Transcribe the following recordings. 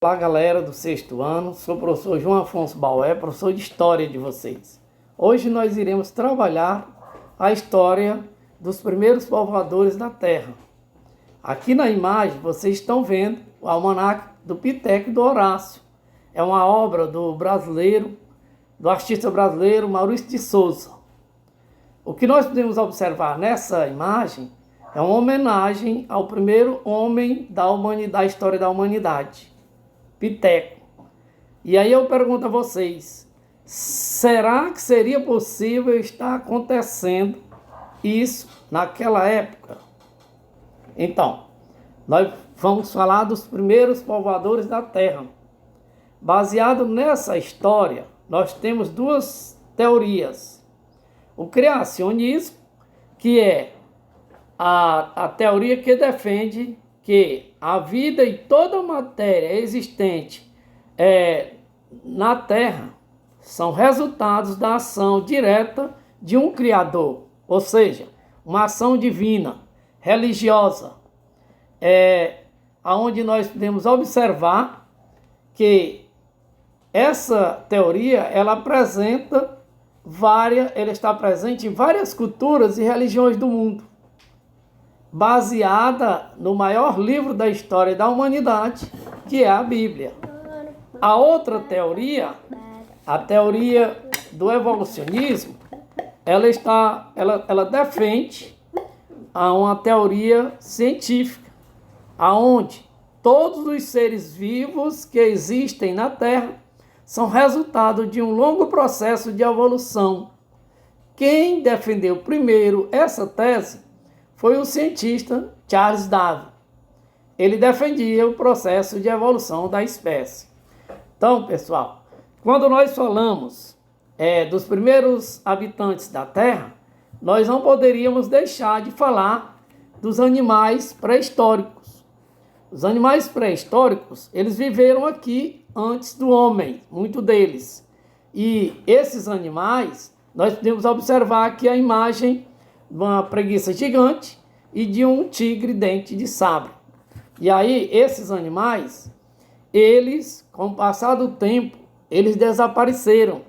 Olá, galera do sexto ano, sou o professor João Afonso Baué, professor de História de vocês. Hoje nós iremos trabalhar a história dos primeiros povoadores da Terra. Aqui na imagem vocês estão vendo o Almanaque do Piteco e do Horácio. É uma obra do artista brasileiro Maurício de Souza. O que nós podemos observar nessa imagem é uma homenagem ao primeiro homem da história da humanidade, Piteco. E aí eu pergunto a vocês, será que seria possível estar acontecendo isso naquela época? Então, nós vamos falar dos primeiros povoadores da Terra. Baseado nessa história, nós temos duas teorias. O criacionismo, que é a teoria que defende que a vida e toda a matéria existente na Terra são resultados da ação direta de um Criador, ou seja, uma ação divina, religiosa, onde nós podemos observar que essa teoria ela está presente em várias culturas e religiões do mundo, baseada no maior livro da história da humanidade, que é a Bíblia. A outra teoria, a teoria do evolucionismo, ela defende uma teoria científica, aonde todos os seres vivos que existem na Terra são resultado de um longo processo de evolução. Quem defendeu primeiro essa tese foi o cientista Charles Darwin. Ele defendia o processo de evolução da espécie. Então, pessoal, quando nós falamos dos primeiros habitantes da Terra, nós não poderíamos deixar de falar dos animais pré-históricos. Os animais pré-históricos, eles viveram aqui antes do homem, muito deles. E esses animais, nós podemos observar aqui a imagem de uma preguiça gigante e de um tigre dente de sabre. E aí, esses animais, eles, com o passar do tempo, eles desapareceram.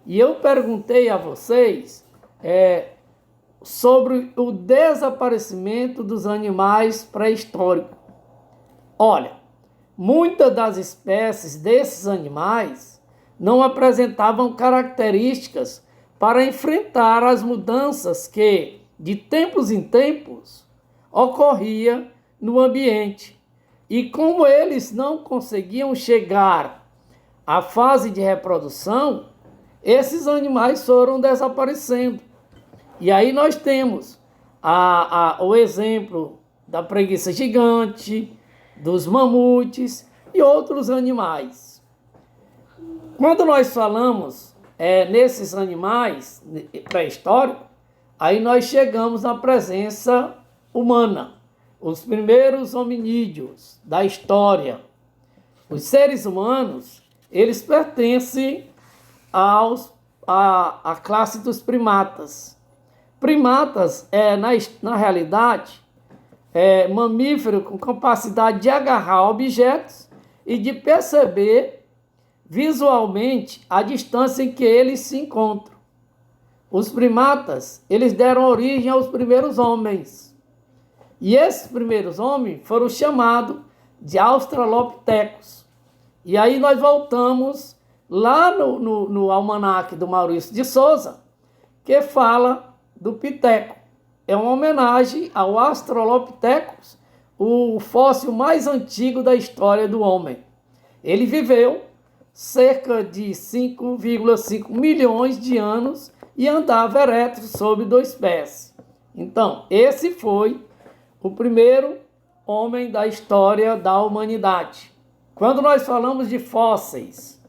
E eu perguntei a vocês sobre o desaparecimento dos animais pré-históricos. Olha, muitas das espécies desses animais não apresentavam características para enfrentar as mudanças que, de tempos em tempos, ocorria no ambiente. E como eles não conseguiam chegar à fase de reprodução, esses animais foram desaparecendo. E aí nós temos o exemplo da preguiça gigante, dos mamutes e outros animais. Quando nós falamos nesses animais pré-históricos, aí nós chegamos à presença humana, os primeiros hominídeos da história. Os seres humanos, eles pertencem à classe dos primatas. Primatas, na realidade, mamífero com capacidade de agarrar objetos e de perceber visualmente a distância em que eles se encontram. Os primatas, eles deram origem aos primeiros homens. E esses primeiros homens foram chamados de australopitecos. E aí nós voltamos lá no almanaque do Maurício de Souza, que fala do Piteco. É uma homenagem ao Australopithecus, o fóssil mais antigo da história do homem. Ele viveu cerca de 5,5 milhões de anos e andava ereto sobre 2 pés. Então, esse foi o primeiro homem da história da humanidade. Quando nós falamos de fósseis,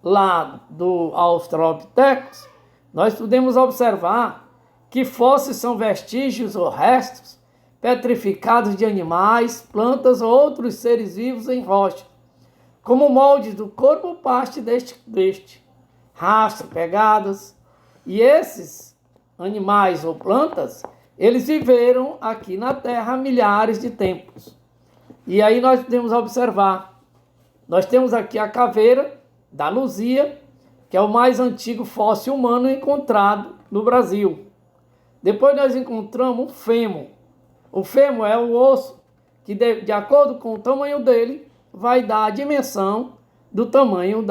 lá do Australopithecus, nós podemos observar que fósseis são vestígios ou restos petrificados de animais, plantas ou outros seres vivos em rocha, como moldes do corpo ou parte deste, rastro, pegadas. E esses animais ou plantas, eles viveram aqui na Terra há milhares de tempos. E aí nós podemos observar nós temos aqui a caveira da Luzia, que é o mais antigo fóssil humano encontrado no Brasil. Depois nós encontramos um fêmur. O fêmur é o osso que, de acordo com o tamanho dele, vai dar a dimensão do tamanho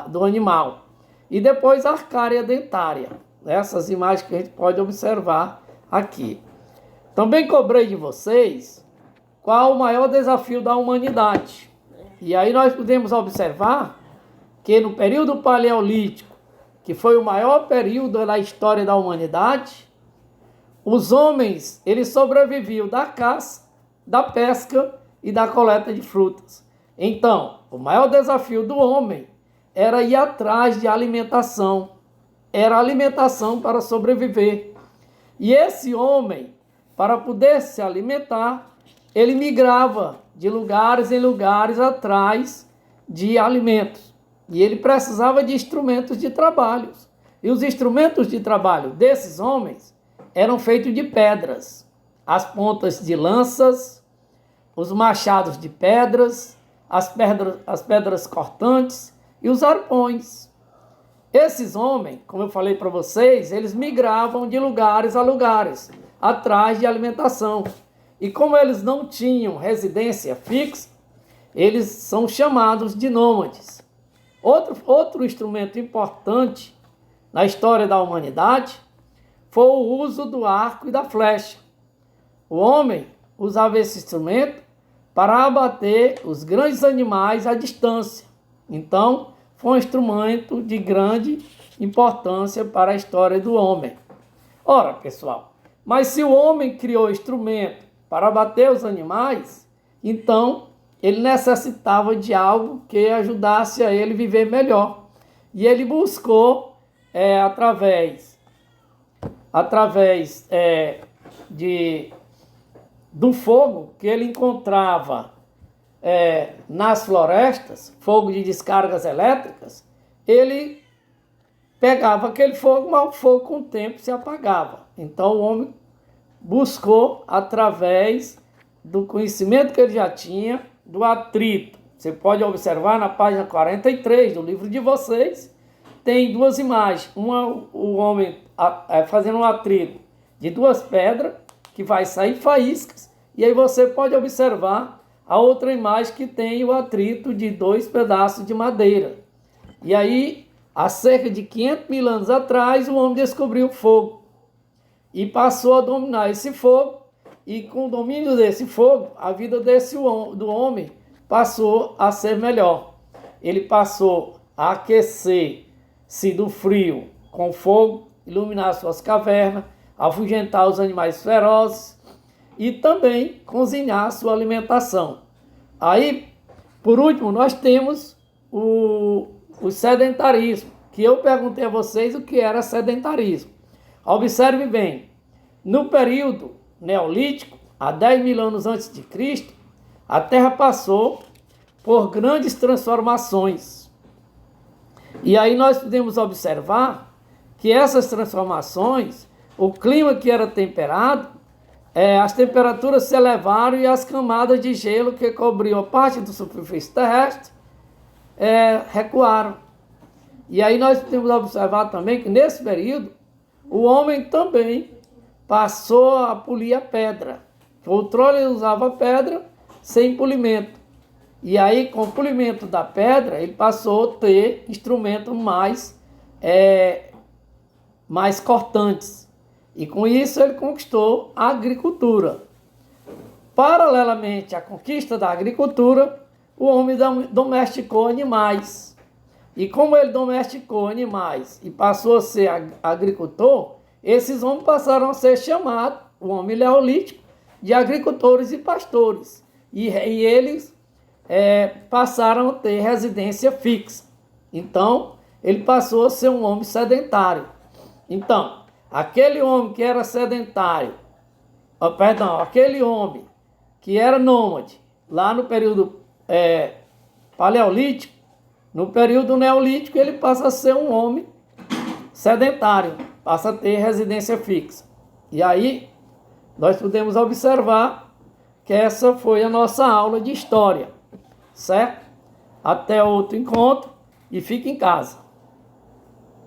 do animal. E depois a arcária dentária. Essas imagens que a gente pode observar aqui. Também cobrei de vocês qual o maior desafio da humanidade. E aí nós podemos observar que no período paleolítico, que foi o maior período da história da humanidade, os homens, eles sobreviviam da caça, da pesca e da coleta de frutas. Então, o maior desafio do homem era ir atrás de alimentação. Era alimentação para sobreviver. E esse homem, para poder se alimentar, ele migrava de lugares em lugares atrás de alimentos. E ele precisava de instrumentos de trabalho. E os instrumentos de trabalho desses homens eram feitos de pedras. As pontas de lanças, os machados de pedras, as pedras cortantes e os arpões. Esses homens, como eu falei para vocês, eles migravam de lugares a lugares, atrás de alimentação. E como eles não tinham residência fixa, eles são chamados de nômades. Outro instrumento importante na história da humanidade foi o uso do arco e da flecha. O homem usava esse instrumento para abater os grandes animais à distância. Então, foi um instrumento de grande importância para a história do homem. Ora, pessoal, mas se o homem criou instrumento para abater os animais, então ele necessitava de algo que ajudasse a ele viver melhor. E ele buscou, através do fogo que ele encontrava nas florestas, fogo de descargas elétricas, ele pegava aquele fogo, mas o fogo com o tempo se apagava. Então o homem buscou, através do conhecimento que ele já tinha, do atrito. Você pode observar na página 43 do livro de vocês, tem duas imagens. Uma, o homem fazendo um atrito de duas pedras, que vai sair faíscas, e aí você pode observar a outra imagem que tem o atrito de dois pedaços de madeira. E aí, há cerca de 500 mil anos atrás, o homem descobriu o fogo e passou a dominar esse fogo. E com o domínio desse fogo, a vida do homem passou a ser melhor. Ele passou a aquecer-se do frio com fogo, iluminar suas cavernas, afugentar os animais ferozes e também cozinhar sua alimentação. Aí, por último, nós temos o sedentarismo, que eu perguntei a vocês o que era sedentarismo. Observe bem, no período neolítico, há 10 mil anos antes de Cristo, a Terra passou por grandes transformações. E aí nós podemos observar que essas transformações, o clima que era temperado, as temperaturas se elevaram e as camadas de gelo que cobriam a parte da superfície terrestre recuaram. E aí nós podemos observar também que nesse período, o homem também passou a polir a pedra. Outrora ele usava pedra sem polimento. E aí, com o polimento da pedra, ele passou a ter instrumentos mais cortantes. E com isso ele conquistou a agricultura. Paralelamente à conquista da agricultura, o homem domesticou animais. E como ele domesticou animais e passou a ser agricultor, esses homens passaram a ser chamados, o homem neolítico, de agricultores e pastores. E eles passaram a ter residência fixa. Então, ele passou a ser um homem sedentário. Então, aquele homem que era sedentário, aquele homem que era nômade, lá no período paleolítico, no período neolítico, ele passa a ser um homem sedentário, passa a ter residência fixa. E aí, nós podemos observar que essa foi a nossa aula de história, certo? Até outro encontro e fique em casa.